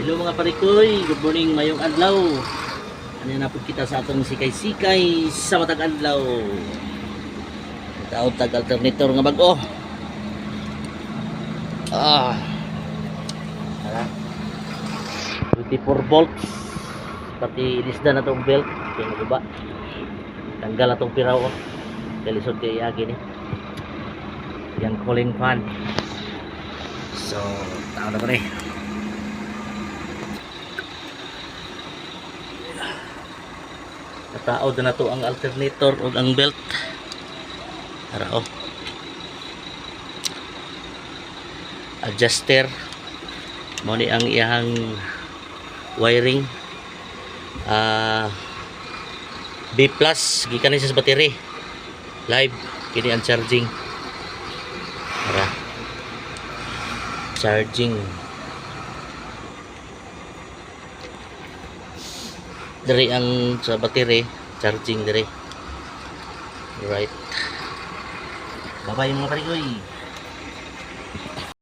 Hello mga parikoy, good morning, mayong adlaw. Ano na po kita sa atong sikay-sikay sa matag adlaw. Taon tag alternator nga bag-o. Hala. 24 volts. Pati ilisda na tong belt, yung baba. Tanggal na tong piraw. Kalisod kay agi ni. Yang cooling fan. So, taon na pa rin. Nataod na to ang alternator o ang belt. Tara adjuster. Mo ni ang iyang wiring. B+ gikan ni sa battery. Live kini ang charging. Tara. Charging. Dari ang sa battery, charging dari. Right. Bye-bye mga parikoy.